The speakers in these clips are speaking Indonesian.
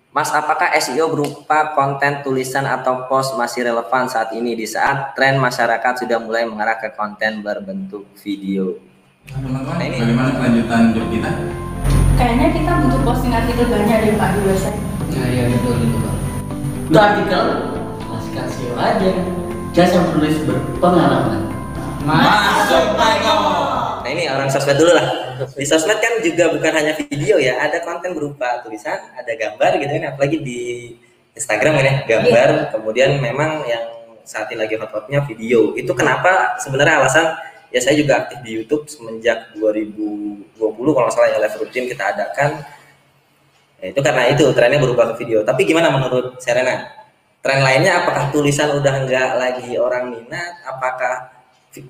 Mas, apakah SEO berupa konten tulisan atau post masih relevan saat ini di saat tren masyarakat sudah mulai mengarah ke konten berbentuk video? Teman-teman, bagaimana kelanjutan job kita? Kayaknya kita butuh posting artikel banyak deh Pak di website. Nah ya itu Pak. Untuk artikel masukkan SEO aja. Jangan tulis berpengalaman. Masuk Taiko. Nah ini orang sosmed dulu lah. Di sosmed kan juga bukan hanya video ya, ada konten berupa tulisan, ada gambar gitu kan, apalagi di Instagram kan ya, gambar, kemudian memang yang saat ini lagi hot-hotnya video. Itu kenapa sebenarnya alasan ya saya juga aktif di YouTube semenjak 2020 kalau nggak salah ya, live rutin kita adakan. Ya, itu karena itu trennya berubah ke video. Tapi gimana menurut Serena? Tren lainnya apakah tulisan udah nggak lagi orang minat? Apakah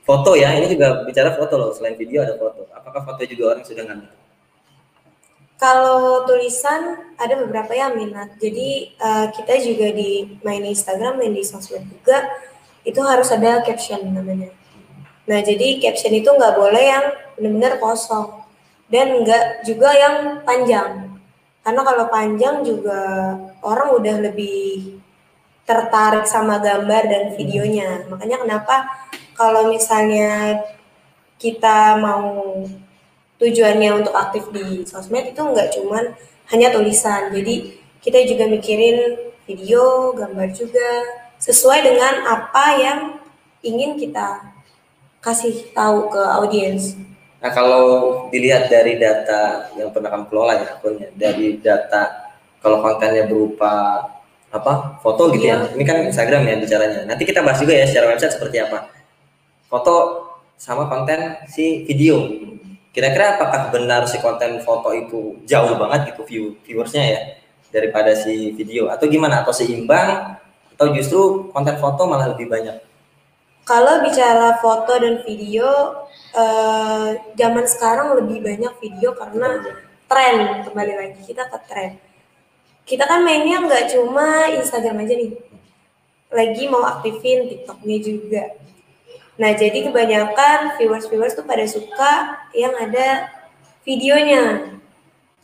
foto ya? Ini juga bicara foto loh. Selain video ada foto. Apakah foto juga orang sudah nggak minat? Kalau tulisan ada beberapa yang minat. Jadi kita juga di main Instagram, main di sosmed juga itu harus ada caption namanya. Nah jadi caption itu nggak boleh yang benar-benar kosong dan nggak juga yang panjang. Karena kalau panjang juga orang udah lebih tertarik sama gambar dan videonya. Makanya kenapa kalau misalnya kita mau tujuannya untuk aktif di sosmed itu nggak cuman hanya tulisan. Jadi kita juga mikirin video, gambar juga sesuai dengan apa yang ingin kita kasih tahu ke audiens. Nah kalau dilihat dari data yang pernah kamu kelola ya akunnya, dari data kalau kontennya berupa apa foto gitu ya, ini kan Instagram ya bicaranya. Nanti kita bahas juga ya secara website seperti apa foto sama konten si video. Kira-kira apakah benar si konten foto itu jauh banget gitu viewersnya ya daripada si video, atau gimana, atau seimbang, atau justru konten foto malah lebih banyak? Kalau bicara foto dan video, zaman sekarang lebih banyak video karena tren, kembali lagi kita ke tren. Kita kan mainnya nggak cuma Instagram aja nih, lagi mau aktifin TikToknya juga. Nah jadi kebanyakan viewers tuh pada suka yang ada videonya.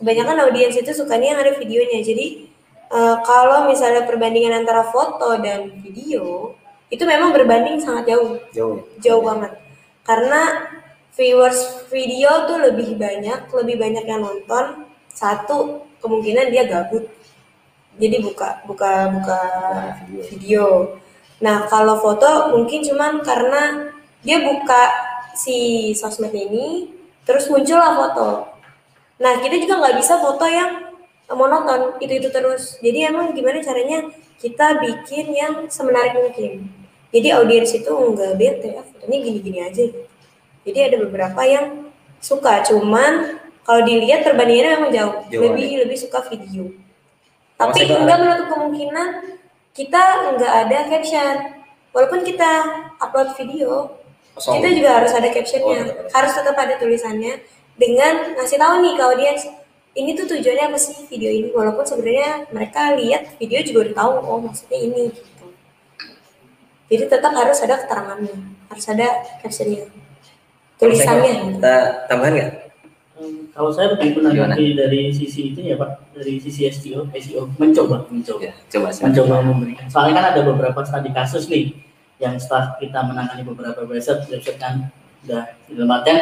Kebanyakan audiens itu sukanya yang ada videonya. Jadi kalau misalnya perbandingan antara foto dan video, itu memang berbanding sangat jauh banget. Karena viewers video tuh lebih banyak yang nonton. Satu, kemungkinan dia gabut, jadi buka video. Nah kalau foto mungkin cuman karena dia buka si sosmed ini terus muncullah foto. Nah kita juga nggak bisa foto yang monoton itu terus. Jadi emang gimana caranya kita bikin yang semenarik mungkin. Jadi audiens itu nggak bete, fotonya gini-gini aja. Jadi ada beberapa yang suka, cuman kalau dilihat perbandingannya memang jauh. Lebih suka video. Tapi enggak menutup kemungkinan kita nggak ada caption. Walaupun kita upload video, kita juga harus ada captionnya. Harus tetap ada tulisannya dengan ngasih tahu nih ke audiens, ini tuh tujuannya apa sih video ini. Walaupun sebenarnya mereka lihat video juga udah tahu, oh maksudnya ini. Gitu. Jadi tetap harus ada keterangannya, harus ada captionnya, tulisannya. Kita tambahan nggak? Kalau saya lebih menanggapi dari sisi itu ya Pak, dari sisi SEO mencoba memberikan. Soalnya kan ada beberapa studi kasus nih yang setelah kita menangani beberapa website kan udah dalam artian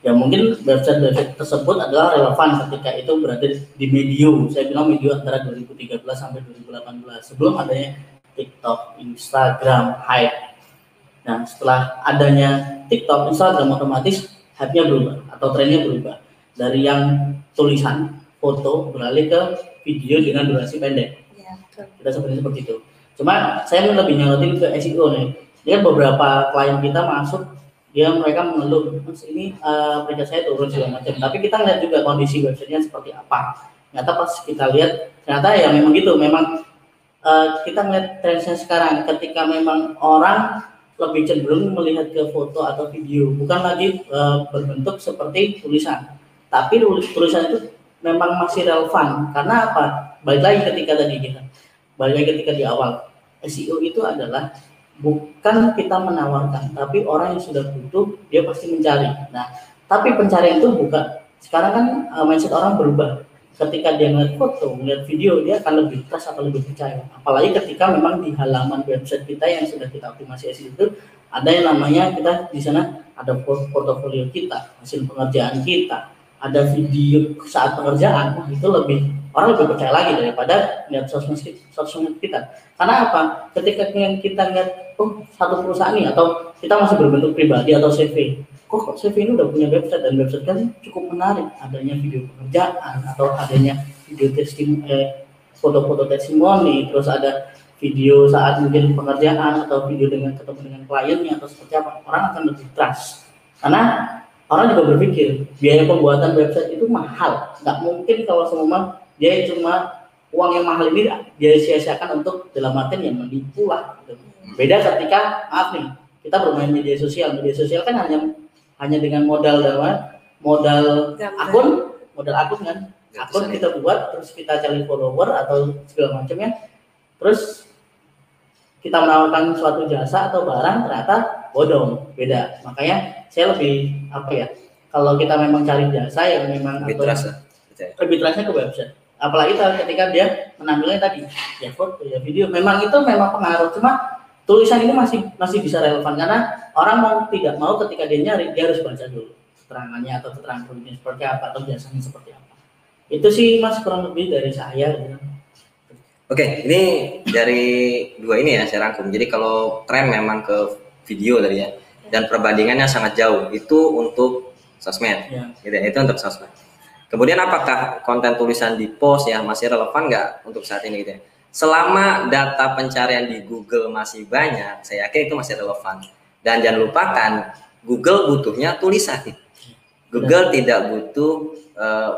ya mungkin website tersebut adalah relevan ketika itu berada di medio. Saya bilang medio antara 2013 sampai 2018 sebelum adanya TikTok, Instagram, hype. Nah setelah adanya TikTok, Instagram otomatis hype-nya berubah atau trennya berubah. Dari yang tulisan, foto beralih ke video dengan durasi pendek. Ya, betul. Kita seperti itu. Cuma saya lebih nyorotin ke SEO nih. Dia beberapa klien kita masuk, mereka mengeluh, Mas ini peringkat saya turun segala macam. Tapi kita lihat juga kondisi websitenya seperti apa. Ternyata pas kita lihat, ternyata ya memang gitu. Memang kita melihat trennya sekarang. Ketika memang orang lebih cenderung melihat ke foto atau video, bukan lagi berbentuk seperti tulisan. Tapi tulisan itu memang masih relevan. Karena apa? Balik lagi ketika di awal. SEO itu adalah bukan kita menawarkan, tapi orang yang sudah butuh, dia pasti mencari. Nah, tapi pencarian itu bukan. Sekarang kan mindset orang berubah. ketika dia ngeliat foto, ngeliat video, dia akan lebih trust atau lebih percaya. Apalagi ketika memang di halaman website kita yang sudah kita optimasi itu ada yang namanya kita di sana ada portofolio kita, hasil pengerjaan kita, ada video saat pengerjaan. Nah, itu orang lebih percaya lagi daripada lihat sosmed kita. Karena apa? Ketika kita lihat satu perusahaan ini atau kita masih berbentuk pribadi atau CV, kok CV ini udah punya website dan website kan cukup menarik, adanya video pekerjaan atau adanya video foto-foto testimoni, terus ada video saat mungkin pengerjaan atau video dengan ketemu dengan kliennya atau seperti apa, orang akan lebih trust. Karena orang juga berpikir biaya pembuatan website itu mahal, nggak mungkin kalau semua dia cuma uang yang mahal ini dia sia-siakan untuk dalam artian yang menipu lah. Beda ketika maaf nih kita bermain media sosial kan hanya dengan modal akun kan, akun kita buat terus kita cari follower atau segala macamnya, terus kita menawarkan suatu jasa atau barang ternyata bodong, beda. Makanya saya lebih kalau kita memang cari jasa yang memang lebih trustnya ke website, apalagi ketika dia menampilkan tadi ya foto ya video, memang pengaruh, cuma tulisan ini masih bisa relevan karena orang mau tidak mau ketika dia nyari dia harus baca dulu keterangannya atau keterangan produknya seperti apa atau jasanya seperti apa. Itu sih Mas kurang lebih dari saya. Oke, ini dari dua ini ya saya rangkum. Jadi kalau tren memang ke video tadi ya, dan perbandingannya sangat jauh itu untuk sosmed, gitu ya, itu untuk sosmed. Kemudian apakah konten tulisan di post ya masih relevan nggak untuk saat ini gitu ya? Selama data pencarian di Google masih banyak, saya yakin itu masih relevan. Dan jangan lupakan, Google butuhnya tulisan. Google tidak butuh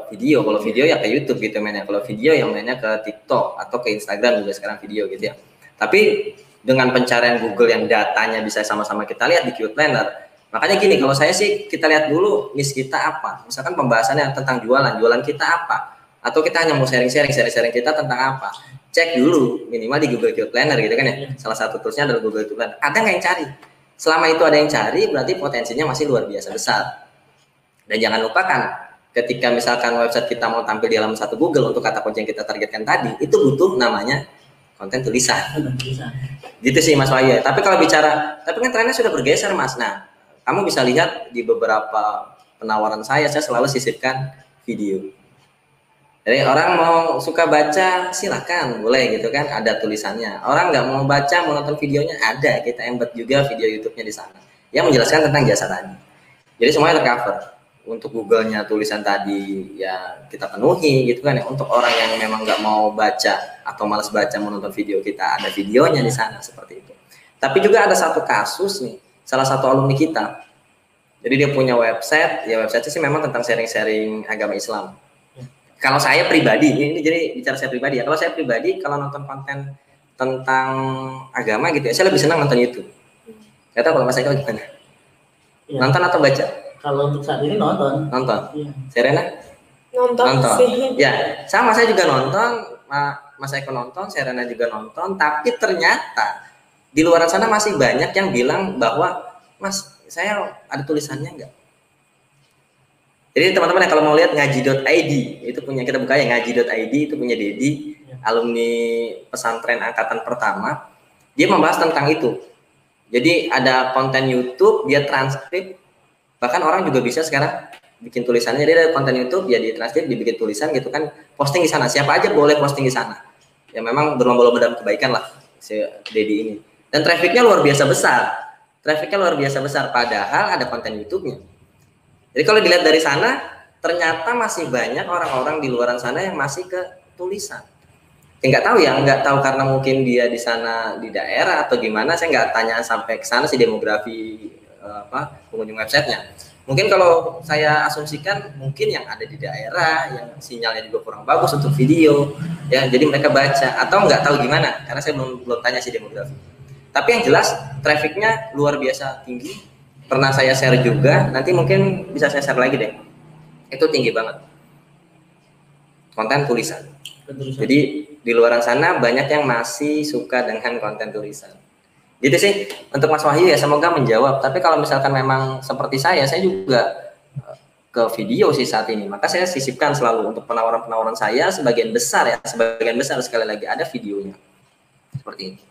video. Kalau video ya ke YouTube gitu mainnya. Kalau video yang mainnya ke TikTok atau ke Instagram juga sekarang video gitu ya. Tapi dengan pencarian Google yang datanya bisa sama-sama kita lihat di Keyword Planner. Makanya gini, kalau saya sih kita lihat dulu niche kita apa. Misalkan pembahasannya tentang jualan kita apa. Atau kita hanya mau sharing kita tentang apa. Cek dulu minimal di Google Keyword Planner gitu kan ya. Salah satu toolsnya adalah Google Keyword Planner. Ada nggak yang cari? Selama itu ada yang cari, berarti potensinya masih luar biasa besar. Dan jangan lupakan, ketika misalkan website kita mau tampil di halaman satu Google untuk kata kunci yang kita targetkan tadi, itu butuh namanya konten tulisan. Gitu sih Mas Wahyu. Tapi kalau tapi kan trennya sudah bergeser Mas. Nah, kamu bisa lihat di beberapa penawaran saya selalu sisipkan video. Jadi orang mau suka baca silakan, boleh gitu kan, ada tulisannya. Orang nggak mau baca, mau nonton videonya, ada, kita embed juga video YouTube-nya di sana yang menjelaskan tentang jasa tadi. Jadi semuanya tercover. Untuk Google-nya tulisan tadi ya kita penuhi gitu kan ya. Untuk orang yang memang nggak mau baca atau malas baca mau nonton video, kita ada videonya di sana seperti itu. Tapi juga ada satu kasus nih, salah satu alumni kita. Jadi dia punya website, ya website sih memang tentang sharing-sharing agama Islam. Kalau saya pribadi, ini jadi bicara saya pribadi ya. Kalau saya pribadi, kalau nonton konten tentang agama gitu ya, saya lebih senang nonton YouTube. Gak tahu kalau Mas Eko gimana? Ya. Nonton atau baca? Kalau untuk saat ini nonton. Ya. Serena? Nonton sih. Ya, sama saya juga nonton. Mas Eko nonton, Serena juga nonton. Tapi ternyata di luar sana masih banyak yang bilang bahwa, Mas, saya ada tulisannya enggak? Jadi teman-teman kalau mau lihat ngaji.id, itu punya, kita buka ya, ngaji.id, itu punya Dedi, alumni pesantren angkatan pertama. Dia membahas tentang itu. Jadi ada konten YouTube, dia transkrip, bahkan orang juga bisa sekarang bikin tulisannya. Jadi ada konten YouTube, ya di transkrip, dibikin tulisan gitu kan, posting di sana. Siapa aja boleh posting di sana. Ya memang berlomba-lomba dalam kebaikan lah si Dedi ini. Dan trafficnya luar biasa besar. Padahal ada konten YouTube-nya. Jadi kalau dilihat dari sana, ternyata masih banyak orang-orang di luar sana yang masih ke tulisan. Nggak tahu karena mungkin dia di sana di daerah atau gimana. Saya nggak tanya sampai ke sana sih demografi pengunjung websitenya. Mungkin kalau saya asumsikan mungkin yang ada di daerah yang sinyalnya juga kurang bagus untuk video, ya jadi mereka baca atau nggak tahu gimana. Karena saya belum tanya sih demografi. Tapi yang jelas trafficnya luar biasa tinggi. Pernah saya share juga, nanti mungkin bisa saya share lagi deh. Itu tinggi banget. Konten tulisan. Jadi di luar sana banyak yang masih suka dengan konten tulisan. Gitu sih untuk Mas Wahyu ya, semoga menjawab. Tapi kalau misalkan memang seperti saya juga ke video sih saat ini. Maka saya sisipkan selalu untuk penawaran-penawaran saya sebagian besar sekali lagi ada videonya. Seperti ini.